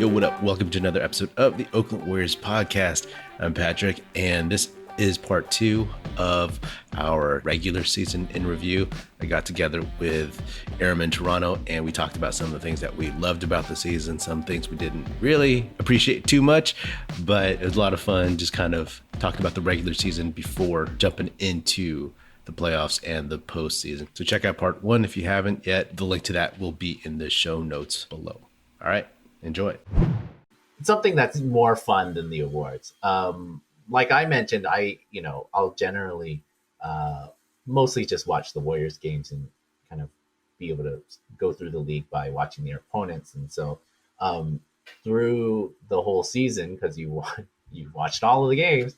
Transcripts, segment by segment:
Yo, what up? Welcome to another episode of the Oakland Warriors podcast. I'm Patrick, and this is part 2 of our regular season in review. I got together with Aram in Toronto, and we talked about some of the things that we loved about the season, some things we didn't really appreciate too much, but it was a lot of fun just kind of talking about the regular season before jumping into the playoffs and the postseason. So check out part 1 if you haven't yet. The link to that will be in the show notes below. All right. Enjoy. Something that's more fun than the awards. Like I mentioned, I'll generally mostly just watch the Warriors games and kind of be able to go through the league by watching their opponents. And so through the whole season, because you watched all of the games,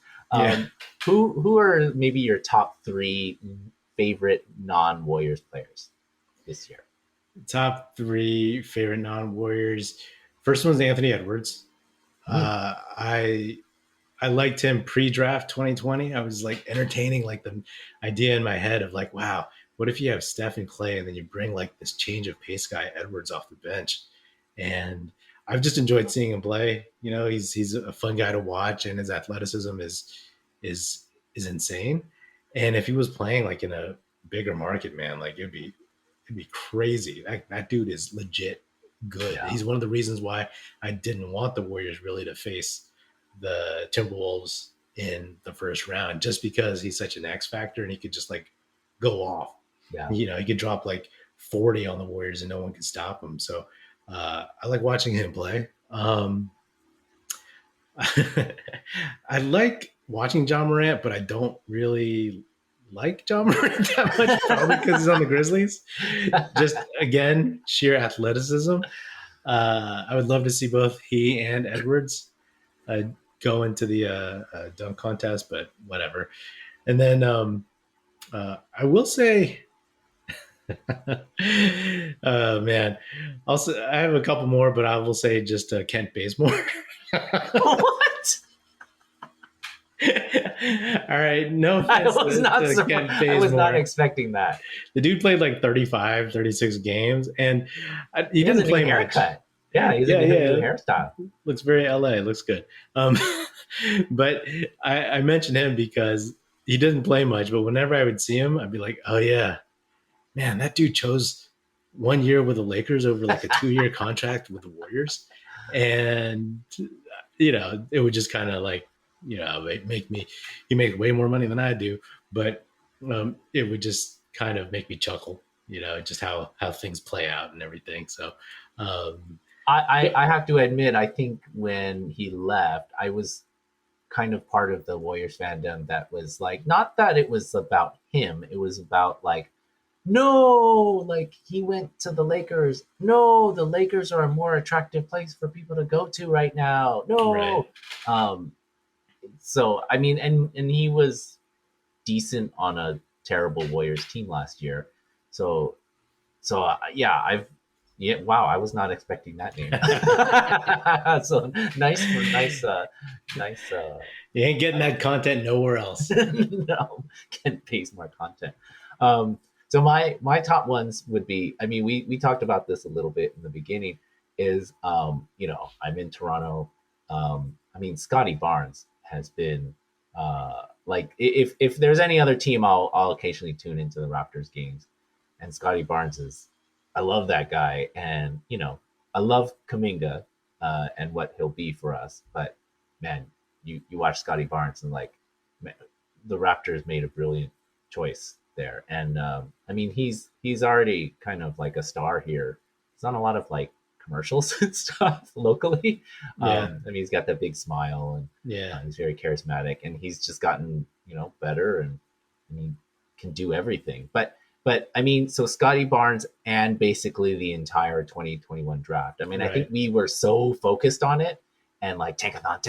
who are maybe your top 3 favorite non-Warriors players this year? Top 3 favorite non-Warriors. First one's Anthony Edwards. I liked him pre-draft 2020. I was like entertaining like the idea in my head of like, wow, what if you have Steph and Clay and then you bring like this change of pace guy Edwards off the bench? And I've just enjoyed seeing him play. You know, he's a fun guy to watch, and his athleticism is insane. And if he was playing like in a bigger market, man, like it'd be crazy. That dude is legit good. Yeah. He's one of the reasons why I didn't want the Warriors really to face the Timberwolves in the first round, just because he's such an X factor and he could just like go off. Yeah. You know, he could drop like 40 on the Warriors and no one could stop him. So I like watching him play. I like watching John Morant, but I don't really like John Morant that much, probably because he's on the Grizzlies. Just again, sheer athleticism. I would love to see both he and Edwards go into the dunk contest, but whatever. And then I will say, man, also I have a couple more, but I will say just Kent Bazemore. What? All right, no offense. I was not expecting that. The dude played like 35, 36 games, and he didn't play much. Haircut. Yeah, he's a new hairstyle. Looks very LA. Looks good. But I mentioned him because he doesn't play much, but whenever I would see him, I'd be like, oh yeah, man, that dude chose 1 year with the Lakers over like a 2-year contract with the Warriors. And, you know, it would just kind of like, you know, he makes way more money than I do, but it would just kind of make me chuckle, you know, just how things play out and everything. So I have to admit, I think when he left, I was kind of part of the Warriors fandom that was like, not that it was about him. It was about like, no, like he went to the Lakers. No, the Lakers are a more attractive place for people to go to right now. No. Right. So, I mean, and he was decent on a terrible Warriors team last year. So yeah, wow, I was not expecting that name. So nice. You ain't getting that content nowhere else. No, Kent Bazemore content. So my top ones would be, I mean, we talked about this a little bit in the beginning, is, you know, I'm in Toronto. I mean, Scotty Barnes has been like, if there's any other team, I'll occasionally tune into the Raptors games, and Scotty Barnes is, I love that guy, and you know, I love Kuminga and what he'll be for us, but man, you watch Scotty Barnes and like, man, the Raptors made a brilliant choice there, and I mean, he's already kind of like a star here. He's on a lot of like commercials and stuff locally. I mean, he's got that big smile, and he's very charismatic, and he's just gotten, you know, better, and he can do everything. But I mean, so Scotty Barnes and basically the entire 2021 draft. I mean, right. I think we were so focused on it and like tankathon,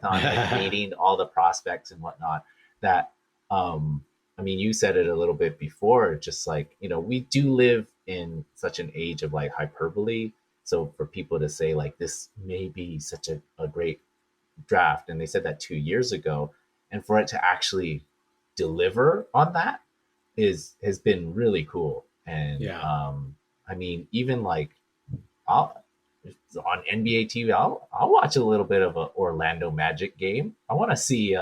like meeting all the prospects and whatnot, that I mean, you said it a little bit before, just like, you know, we do live in such an age of like hyperbole. So for people to say like, this may be such a great draft, and they said that 2 years ago, and for it to actually deliver on that has been really cool. And I mean, even like on NBA TV, I'll watch a little bit of a Orlando Magic game. I want to see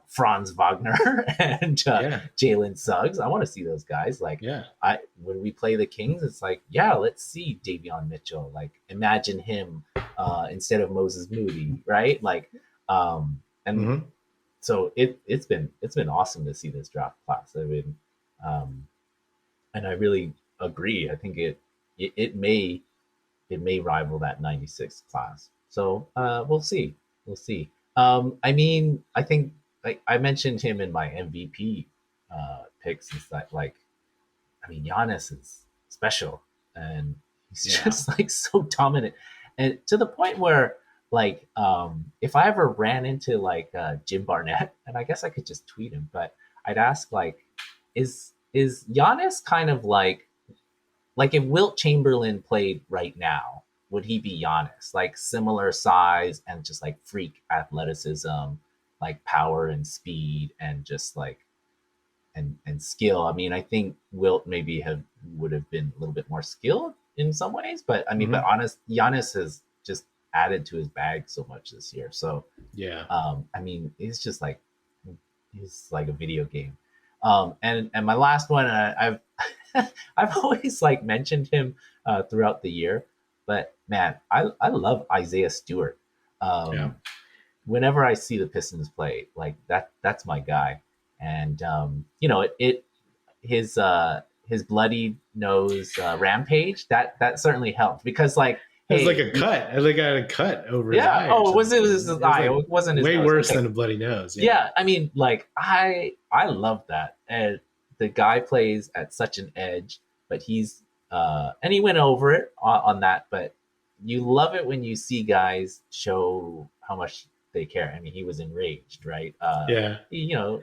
Franz Wagner and Jalen Suggs. I want to see those guys. Like, when we play the Kings, it's like, let's see Davion Mitchell. Like, imagine him instead of Moses Moody, right? Like, and so it's been awesome to see this draft class. I mean, and I really agree. I think it may rival that 96 class. So we'll see. I mean, I think, like I mentioned him in my MVP picks, is that, like, I mean, Giannis is special, and he's just like so dominant, and to the point where, like, if I ever ran into like Jim Barnett, and I guess I could just tweet him, but I'd ask, like, is Giannis kind of like if Wilt Chamberlain played right now, would he be Giannis? Like, similar size and just like freak athleticism, like power and speed, and just like and skill. I mean, I think Wilt maybe would have been a little bit more skilled in some ways, but I mean, but Giannis has just added to his bag so much this year. So I mean, he's like a video game. And my last one, I've I've always like mentioned him throughout the year, but man, I love Isaiah Stewart. Whenever I see the Pistons play, like that's my guy. And you know, his bloody nose rampage that certainly helped, because like, it was like a cut. I like got a cut over his eye. Oh, it was his eye. It wasn't his way nose. worse than a bloody nose. Yeah, I mean, like I love that. And the guy plays at such an edge, but he's and he went over it on that. But you love it when you see guys show how much they care. I mean, he was enraged, right? You know,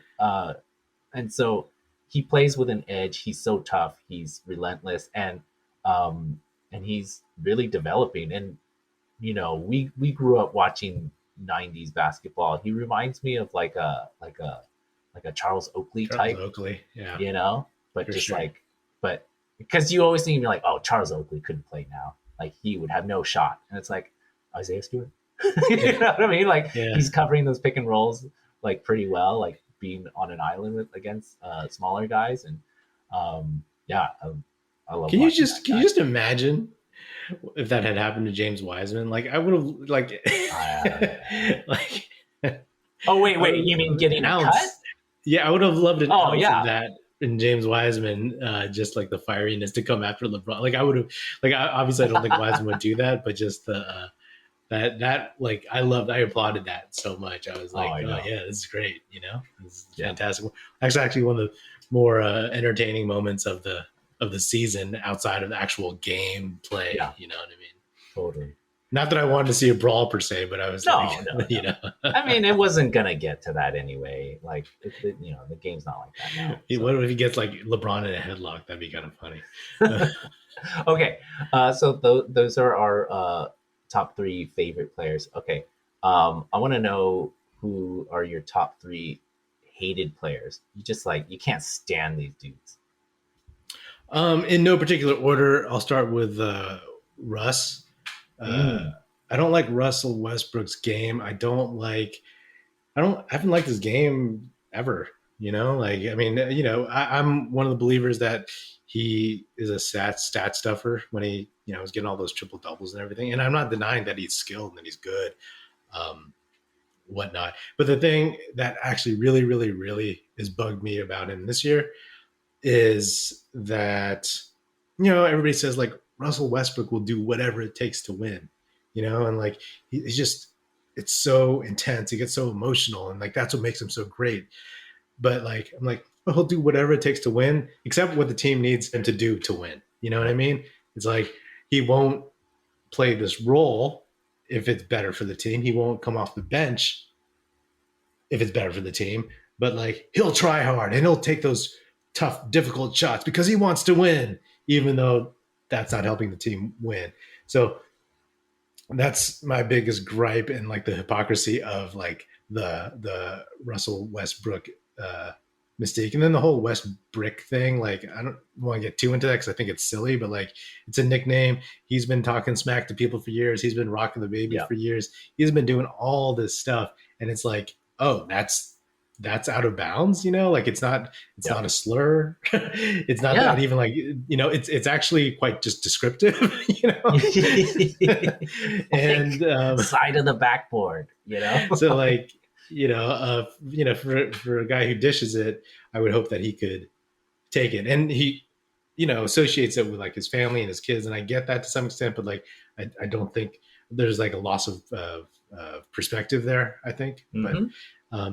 and so he plays with an edge. He's so tough. He's relentless, and he's really developing. And you know, we grew up watching 90s basketball. He reminds me of like a Charles Oakley type. You know, but for just sure. Like, but because you always think, you're like, oh, Charles Oakley couldn't play now. Like, he would have no shot. And it's like, Isaiah Stewart. You know what I mean? Like, he's covering those pick and rolls like pretty well, like being on an island against smaller guys. And I love. Can you just imagine if that had happened to James Wiseman? Like, I would have like Oh wait, you mean getting a cut? Yeah, I would have loved an ounce of that in James Wiseman, just like the fieriness to come after LeBron. Like, I would have, like, obviously I don't think Wiseman would do that, but just the that like, I applauded that so much. I was like, this is great, you know, this is fantastic. Actually one of the more entertaining moments of the season outside of the actual game play. You know what I mean? Totally. Not that I wanted to see a brawl per se, but I was you know. I mean, it wasn't gonna get to that anyway. Like, you know, the game's not like that now. So. What if he gets like LeBron in a headlock? That'd be kind of funny. Okay, so those are our top 3 favorite players. Okay, I want to know, who are your top 3 hated players? You just like, you can't stand these dudes. In no particular order, I'll start with Russ. I don't like Russell Westbrook's game. I haven't liked his game ever, you know, like, I mean, you know, I'm one of the believers that he is a stat stuffer when he, you know, was getting all those triple doubles and everything. And I'm not denying that he's skilled and that he's good, whatnot. But the thing that actually really, really, really has bugged me about him this year is that, you know, everybody says like, Russell Westbrook will do whatever it takes to win, you know, and like, he's just, it's so intense. He gets so emotional, and like, that's what makes him so great. But like, I'm like, well, he'll do whatever it takes to win, except what the team needs him to do to win. You know what I mean? It's like, he won't play this role if it's better for the team. He won't come off the bench if it's better for the team, but like, he'll try hard and he'll take those tough, difficult shots because he wants to win, even though that's not helping the team win. So that's my biggest gripe, and like the hypocrisy of like the Russell Westbrook mistake. And then the whole West Brick thing, like, I don't want to get too into that because I think it's silly, but like, it's a nickname. He's been talking smack to people for years. He's been rocking the baby Yeah. for years. He's been doing all this stuff, and it's like, oh, that's out of bounds, like it's not a slur. It's not that even like, it's actually quite just descriptive, and side of the backboard, so like, for a guy who dishes it, I would hope that he could take it, and he, associates it with like his family and his kids, and I get that to some extent, but like, I don't think there's like a loss of perspective there, I think. Mm-hmm. But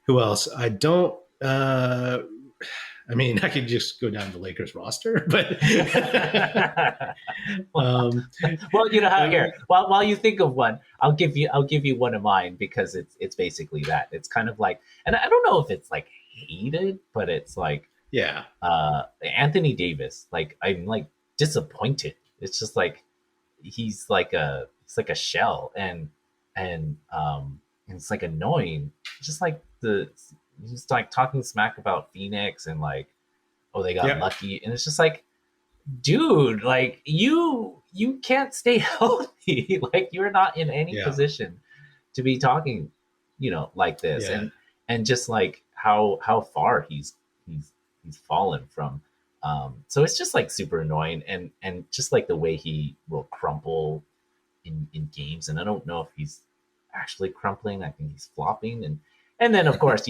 who else? I don't. I mean, I could just go down the Lakers roster, but well, how here. While you think of one, I'll give you one of mine, because it's basically that. It's kind of like, and I don't know if it's like hated, but it's like, Anthony Davis. Like, I'm like disappointed. It's just like he's like a shell, and it's like annoying. It's just like he's like talking smack about Phoenix, and like, oh, they got lucky, and it's just like, dude, like you can't stay healthy. Like, you're not in any position to be talking, like this, and just like how far he's fallen from. So it's just like super annoying, and just like the way he will crumple in games, and I don't know if he's actually crumpling. I think he's flopping, and then of course,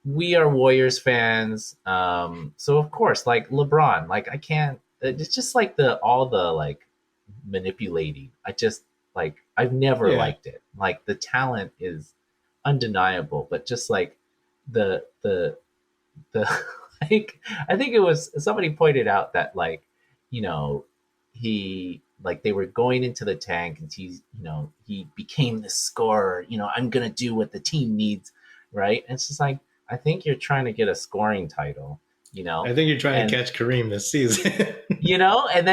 we are Warriors fans, so of course, like LeBron, like I can't. It's just like all the like manipulating. I just like, I've never liked it. Like, the talent is undeniable, but just like the like, I think it was somebody pointed out that like, he, like, they were going into the tank, and he became the scorer. I'm gonna do what the team needs, right? And it's just like, I think you're trying to get a scoring title. I think you're trying to catch Kareem this season. And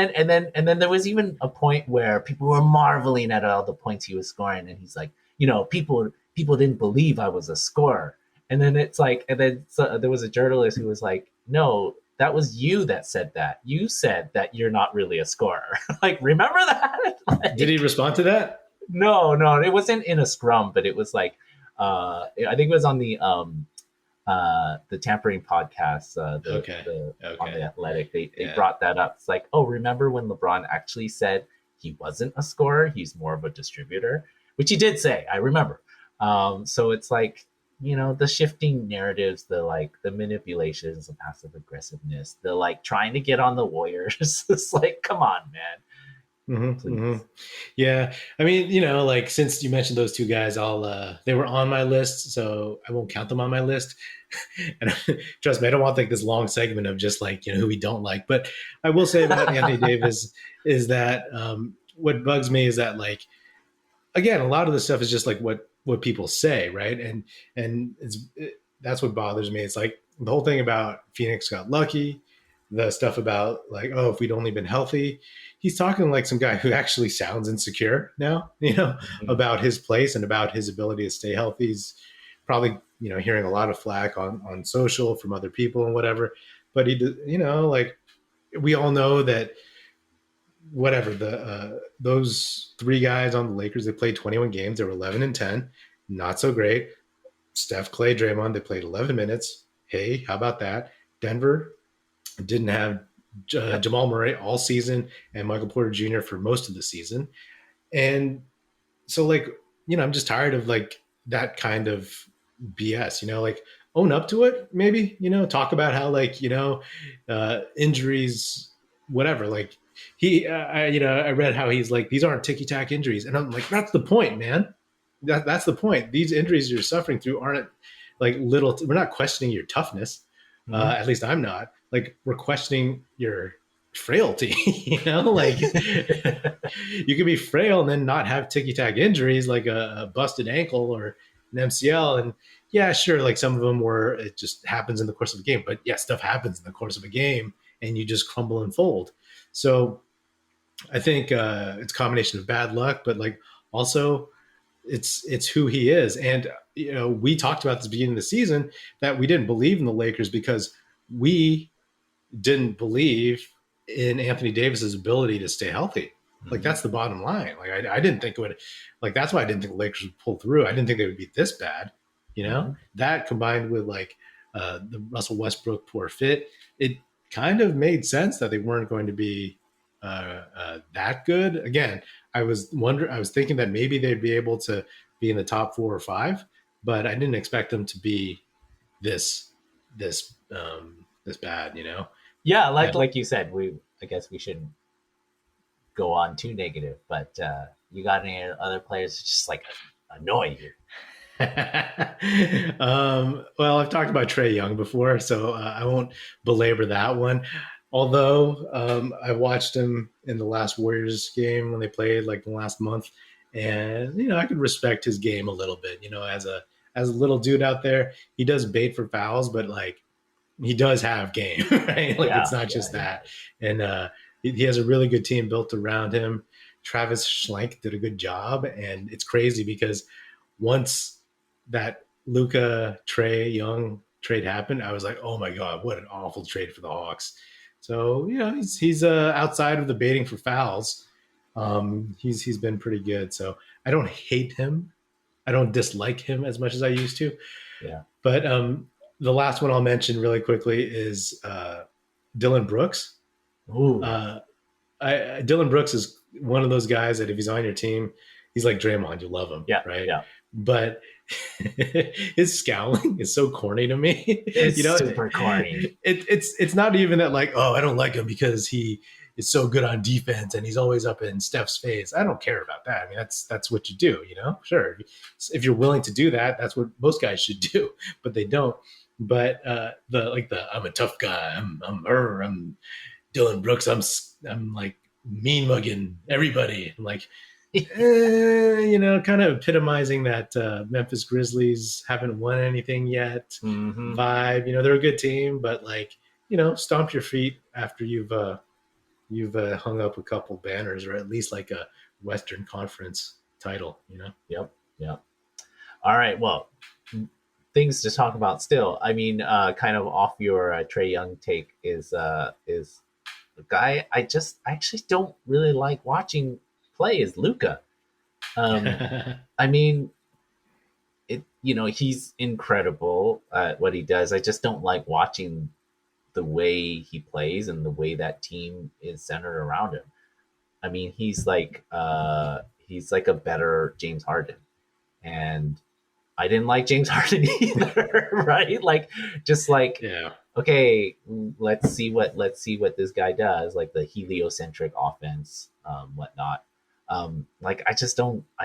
then there was even a point where people were marveling at all the points he was scoring, and he's like, people didn't believe I was a scorer. And then it's like, so there was a journalist who was like, no, that was you that said that. You said that you're not really a scorer. Like, remember that? Like, did he respond to that? No, it wasn't in a scrum, but it was like, I think it was on the Tampering podcast, on the Athletic. They brought that up. It's like, oh, remember when LeBron actually said he wasn't a scorer? He's more of a distributor, which he did say. I remember. So it's like, the shifting narratives, the manipulations, the passive aggressiveness, the like trying to get on the Warriors. It's like, come on, man. Mm-hmm, mm-hmm. Yeah, I mean, like, since you mentioned those two guys, they were on my list, so I won't count them on my list. And trust me, I don't want like this long segment of just like, who we don't like. But I will say about Anthony Davis is that what bugs me is that, like, again, a lot of the stuff is just like what people say, right? And that's what bothers me. It's like the whole thing about Phoenix got lucky, the stuff about like, oh, if we'd only been healthy. He's talking like some guy who actually sounds insecure now, about his place and about his ability to stay healthy. He's probably, hearing a lot of flack on social from other people and whatever. But he, like, we all know that whatever those three guys on the Lakers, they played 21 games. They were 11-10, not so great. Steph, Clay, Draymond, they played 11 minutes. Hey, how about that? Denver didn't have Jamal Murray all season and Michael Porter Jr. for most of the season. And so, like, I'm just tired of like that kind of BS, like, own up to it, maybe, talk about how, like, injuries, whatever. Like, I read how he's like, these aren't ticky-tack injuries. And I'm like, that's the point, man. That's the point. These injuries you're suffering through aren't like we're not questioning your toughness. Mm-hmm. At least I'm not. Like, we're questioning your frailty, like you could be frail and then not have ticky-tack injuries like a busted ankle or an MCL. And yeah, sure, like some of them it just happens in the course of a game, but yeah, stuff happens in the course of a game and you just crumble and fold. So I think it's a combination of bad luck, but like also it's who he is. And we talked about this beginning of the season that we didn't believe in the Lakers because we didn't believe in Anthony Davis's ability to stay healthy. Like that's the bottom line. Like I didn't think it would. Like that's why I didn't think the Lakers would pull through. I didn't think they would be this bad. That combined with like the Russell Westbrook poor fit, it kind of made sense that they weren't going to be that good. Again, I was thinking that maybe they'd be able to be in the top 4 or 5, but I didn't expect them to be this bad. Yeah, like you said, I guess we shouldn't go on too negative, but you got any other players that just like annoy you? Well, I've talked about Trae Young before, so I won't belabor that one. Although I watched him in the last Warriors game when they played like the last month, and I could respect his game a little bit. As a little dude out there, he does bait for fouls, but like he does have game, right? Like it's not just that. And he has a really good team built around him. Travis Schlenk did a good job, and it's crazy because once that Luka Trae Young trade happened, I was like, oh my God, what an awful trade for the Hawks. So he's outside of the baiting for fouls. He's been pretty good. So I don't hate him. I don't dislike him as much as I used to. Yeah. But the last one I'll mention really quickly is Dylan Brooks. Dylan Brooks is one of those guys that if he's on your team, he's like Draymond. You love him, right? Yeah. But his scowling is so corny to me. It's super corny. It's not even that like, oh, I don't like him because he is so good on defense and he's always up in Steph's face. I don't care about that. I mean, that's what you do, Sure, if you're willing to do that, that's what most guys should do, but they don't. But I'm a tough guy. I'm Dylan Brooks. I'm like mean mugging everybody. I'm like, kind of epitomizing that Memphis Grizzlies haven't won anything yet vibe. They're a good team, but like, stomp your feet after you've hung up a couple banners or at least like a Western Conference title. Yep. All right. Well, things to talk about still. I mean, kind of off your Trae Young take is a guy I actually don't really like watching play is Luka. I mean, he's incredible at what he does. I just don't like watching the way he plays and the way that team is centered around him. I mean, he's like a better James Harden, and I didn't like James Harden either, right? Like, just like, okay, let's see what this guy does, like the heliocentric offense, whatnot. I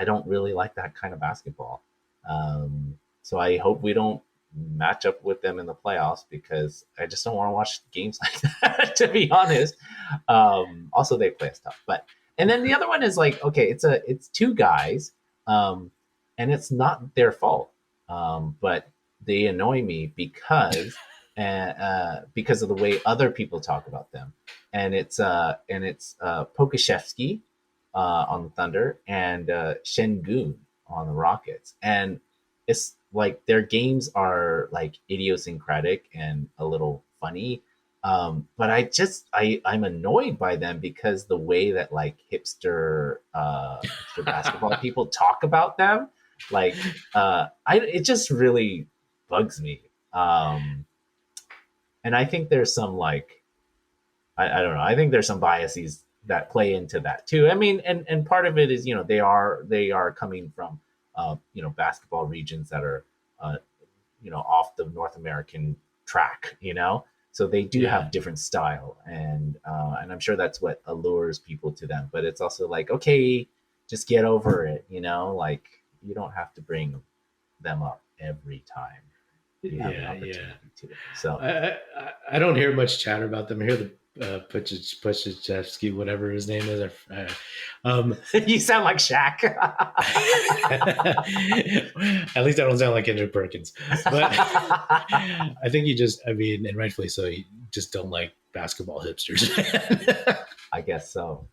don't really like that kind of basketball. So I hope we don't match up with them in the playoffs because I just don't want to watch games like that, to be honest. Also they play us tough, and then the other one is like, okay, it's two guys, and it's not their fault. But they annoy me because of the way other people talk about them. And it's Pokashevsky on the Thunder and Şengün on the Rockets. And it's like their games are like idiosyncratic and a little funny. But I'm annoyed by them because the way that like hipster basketball people talk about them, like it just really bugs me. And I think there's some like I don't know. I think there's some biases that play into that too. I mean, and part of it is, they are coming from, basketball regions that are, off the North American track, so they do have different style. And I'm sure that's what allures people to them, but it's also like, okay, just get over it. Like you don't have to bring them up every time. You have an opportunity to. So I don't hear much chatter about them. I hear the Pushachevsky, whatever his name is. You sound like Shaq. At least I don't sound like Kendrick Perkins. But I think and rightfully so, you just don't like basketball hipsters. I guess so.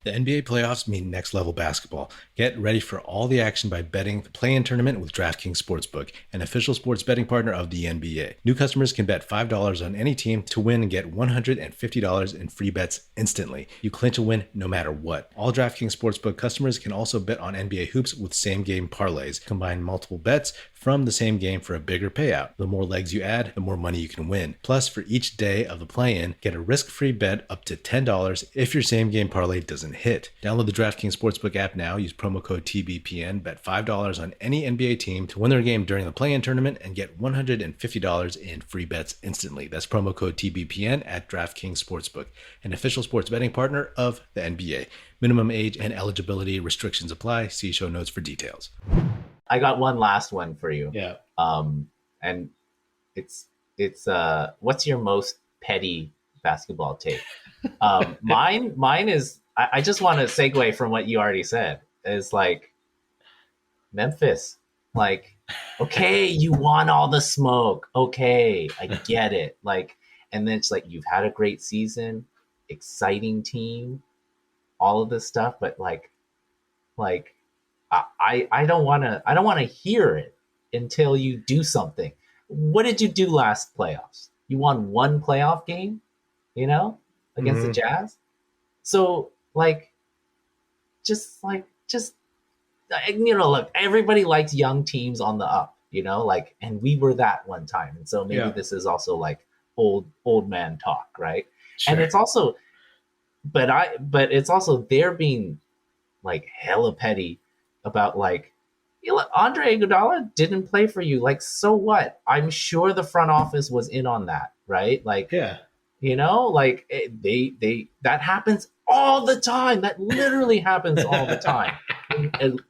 The NBA playoffs mean next level basketball. Get ready for all the action by betting the play-in tournament with DraftKings Sportsbook, an official sports betting partner of the NBA. New customers can bet $5 on any team to win and get $150 in free bets instantly. You clinch a win no matter what. All DraftKings Sportsbook customers can also bet on NBA hoops with same-game parlays. Combine multiple bets from the same game for a bigger payout. The more legs you add, the more money you can win. Plus, for each day of the play-in, get a risk-free bet up to $10 if your same-game parlay doesn't hit. Download the DraftKings Sportsbook app now. Use promo code TBPN. Bet $5 on any NBA team to win their game during the play-in tournament and get $150 in free bets instantly. That's promo code TBPN at DraftKings Sportsbook, an official sports betting partner of the NBA. Minimum age and eligibility restrictions apply. See show notes for details. I got one last one for you. Yeah. And it's what's your most petty basketball take? Mine is, I just want to segue from what you already said. Is like Memphis. Like, okay, you want all the smoke. Okay, I get it. Like, and then it's like, you've had a great season, exciting team, all of this stuff, but like I don't want to hear it until you do something. What did you do last playoffs? You won one playoff game, against the Jazz. So just look, everybody likes young teams on the up, and we were that one time. And so maybe this is also like old man talk, right? Sure. And it's also, but it's also they're being like hella petty about like, Andre Iguodala didn't play for you. Like, so what? I'm sure the front office was in on that, right? Like, that happens all the time. That literally happens all the time.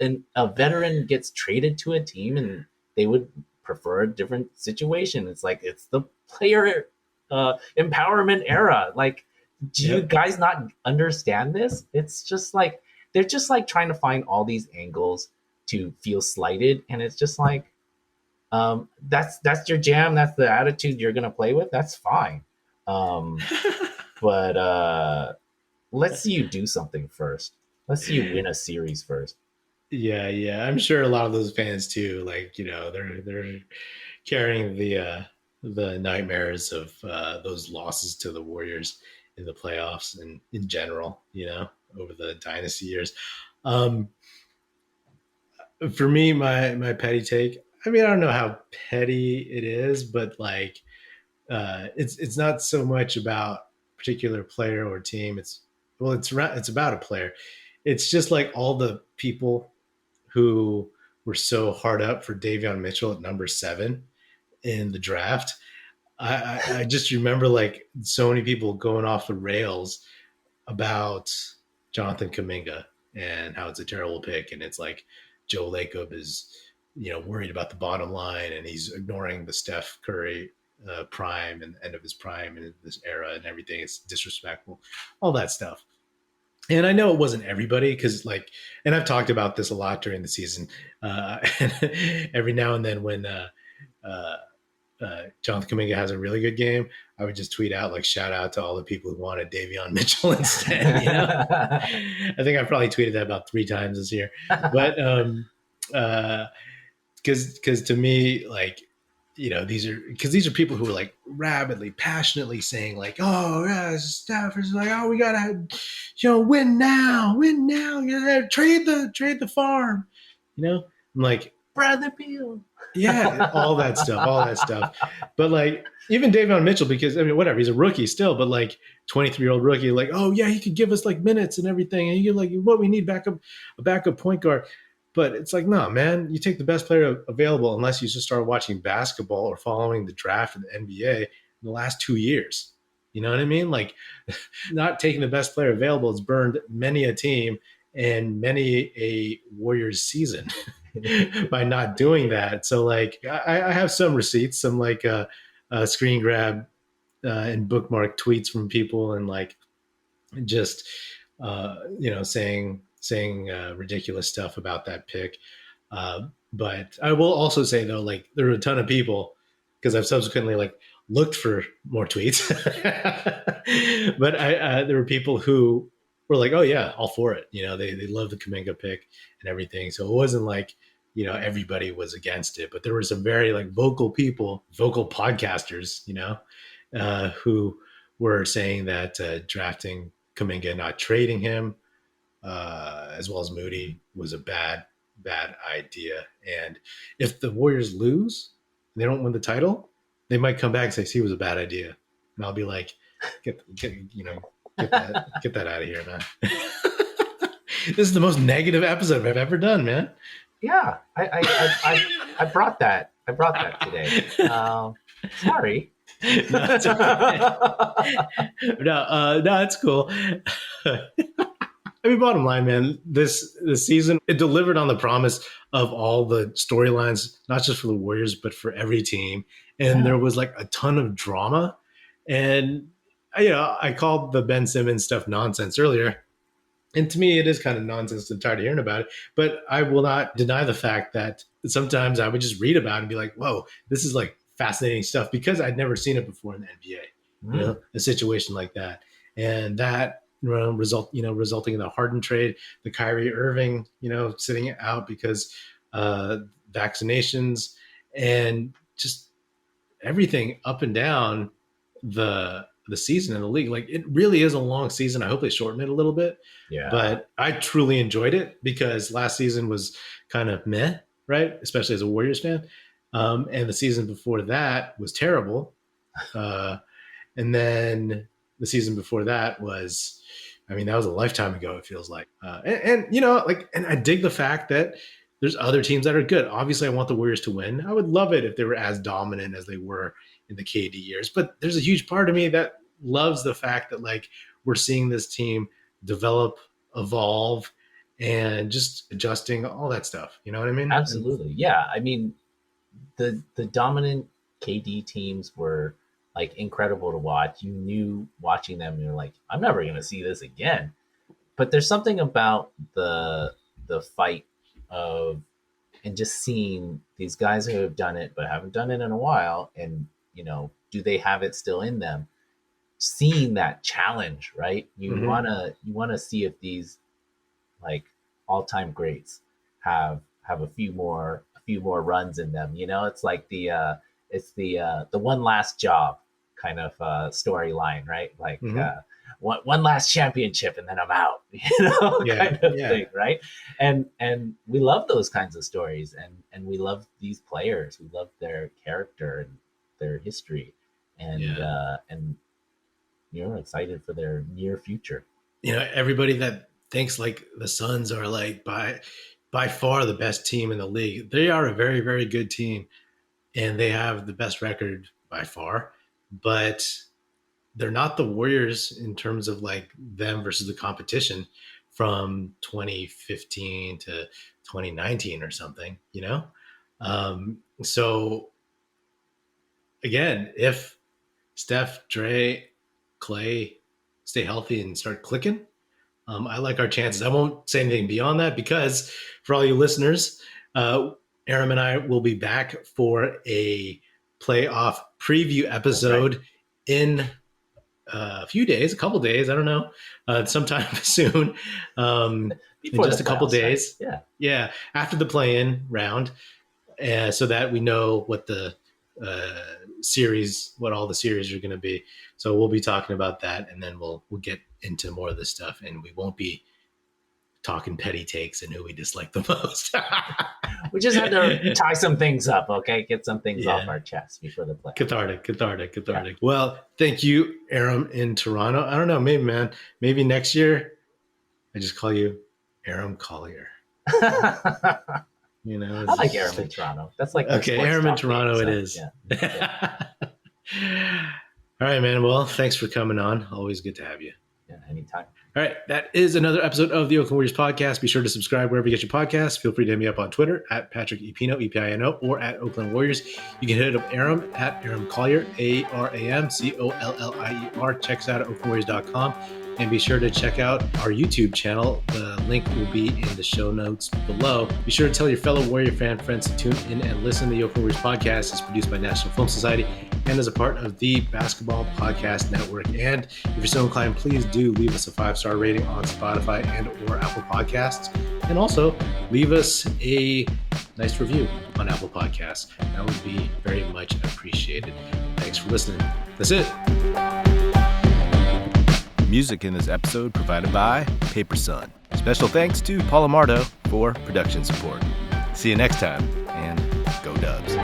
And a veteran gets traded to a team and they would prefer a different situation. It's like, it's the player empowerment era. Like, do you guys not understand this? It's just like, they're just like trying to find all these angles to feel slighted. And it's just like, that's your jam. That's the attitude you're going to play with. That's fine. But let's see you do something first. Let's see you win a series first. Yeah. I'm sure a lot of those fans too, like, they're carrying the nightmares of those losses to the Warriors in the playoffs and in general, over the dynasty years. For me, my petty take, I mean, I don't know how petty it is, but like, it's not so much about a particular player or team. It's about a player. It's just like all the people who were so hard up for Davion Mitchell at number 7 in the draft. I just remember like so many people going off the rails about Jonathan Kuminga and how it's a terrible pick. And it's like Joe Lacob is, worried about the bottom line and he's ignoring the Steph Curry prime and end of his prime and this era and everything. It's disrespectful, all that stuff. And I know it wasn't everybody because and I've talked about this a lot during the season. Every now and then when Jonathan Kuminga has a really good game, I would just tweet out like shout out to all the people who wanted Davion Mitchell instead. I think I probably tweeted that about 3 times this year, but because to me, like, these are people who are like rabidly, passionately saying like, oh yeah, Steph is like, oh, we gotta, win now, trade the farm, I'm like, Bradley Beal. Yeah, all that stuff. But like even Davion Mitchell, because I mean, whatever, he's a rookie still, but like 23-year-old rookie, like, oh yeah, he could give us like minutes and everything, and you like what we need a backup point guard. But it's like, no, man, you take the best player available unless you just start watching basketball or following the draft of the NBA in the last 2 years. You know what I mean? Like, not taking the best player available has burned many a team and many a Warriors season by not doing that. So, like, I have some receipts, some like screen grab and bookmark tweets from people and like just, saying ridiculous stuff about that pick. But I will also say though, like there are a ton of people, because I've subsequently like looked for more tweets, but there were people who were like, oh yeah, all for it. They love the Kuminga pick and everything. So it wasn't like, everybody was against it, but there were some very like vocal people, vocal podcasters, who were saying that drafting Kuminga, not trading him, as well as Moody, was a bad idea. And if the Warriors lose, and they don't win the title, they might come back and say, "See, it was a bad idea," and I'll be like, "Get that out of here, man." This is the most negative episode I've ever done, man. Yeah, I brought that. I brought that today. Sorry. No, it's okay. No, it's cool. I mean, bottom line, man, this season, it delivered on the promise of all the storylines, not just for the Warriors, but for every team. And there was like a ton of drama. And, I called the Ben Simmons stuff nonsense earlier. And to me, it is kind of nonsense. I'm tired of hearing about it. But I will not deny the fact that sometimes I would just read about it and be like, whoa, this is like fascinating stuff, because I'd never seen it before in the NBA, a situation like that. And that resulting in the Harden trade, the Kyrie Irving, sitting out because vaccinations, and just everything up and down the season in the league. Like, it really is a long season. I hope they shorten it a little bit. Yeah. But I truly enjoyed it, because last season was kind of meh, right? Especially as a Warriors fan. And the season before that was terrible. And then the season before that was, that was a lifetime ago, it feels like. And I dig the fact that there's other teams that are good. Obviously, I want the Warriors to win. I would love it if they were as dominant as they were in the KD years. But there's a huge part of me that loves the fact that, like, we're seeing this team develop, evolve, and just adjusting, all that stuff. You know what I mean? Absolutely. Yeah. I mean, the dominant KD teams were like incredible to watch. You knew watching them, you're like, I'm never going to see this again. But there's something about the fight of, and just seeing these guys who have done it but haven't done it in a while, and do they have it still in them? Seeing that challenge, right? You wanna see if these like all-time greats have a few more runs in them. It's like the one last job kind of storyline, right? Like one last championship and then I'm out, kind of thing, right? And we love those kinds of stories, and we love these players. We love their character and their history, and you're excited for their near future. Everybody that thinks like the Suns are like by far the best team in the league, they are a very, very good team, and they have the best record by far, but they're not the Warriors in terms of like them versus the competition from 2015 to 2019 or something, So again, if Steph, Dre, Clay stay healthy and start clicking, I like our chances. I won't say anything beyond that, because for all you listeners, Aram and I will be back for a playoff preview episode in a few days, a couple days, I don't know, sometime soon, in just a couple days. Right? Yeah. After the play-in round, so that we know what the what all the series are going to be. So we'll be talking about that, and then we'll get into more of this stuff, and we won't be talking petty takes and who we dislike the most. We just had to tie some things up, okay? Get some things off our chest before the play. Cathartic. Yeah. Well, thank you, Aram in Toronto. I don't know, maybe next year I just call you Aram Collier. I like Aram in Toronto. That's like okay, Aram in Toronto. It is. Yeah. All right, man. Well, thanks for coming on. Always good to have you. Yeah, anytime. All right, that is another episode of the Oakland Warriors podcast. Be sure to subscribe wherever you get your podcasts. Feel free to hit me up on Twitter at Patrick Epino, E-P-I-N-O, or at Oakland Warriors. You can hit up Aram at Aram Collier, A-R-A-M-C-O-L-L-I-E-R. Check us out at oaklandwarriors.com. And be sure to check out our YouTube channel. The link will be in the show notes below. Be sure to tell your fellow Warrior fan friends to tune in and listen. The Oakland Warriors podcast is produced by National Film Society and is a part of the Basketball Podcast Network. And if you're so inclined, please do leave us a 5-star rating on Spotify and or Apple Podcasts. And also leave us a nice review on Apple Podcasts. That would be very much appreciated. Thanks for listening. That's it. Music in this episode provided by Paper Sun. Special thanks to Paul Amardo for production support. See you next time, and go Dubs.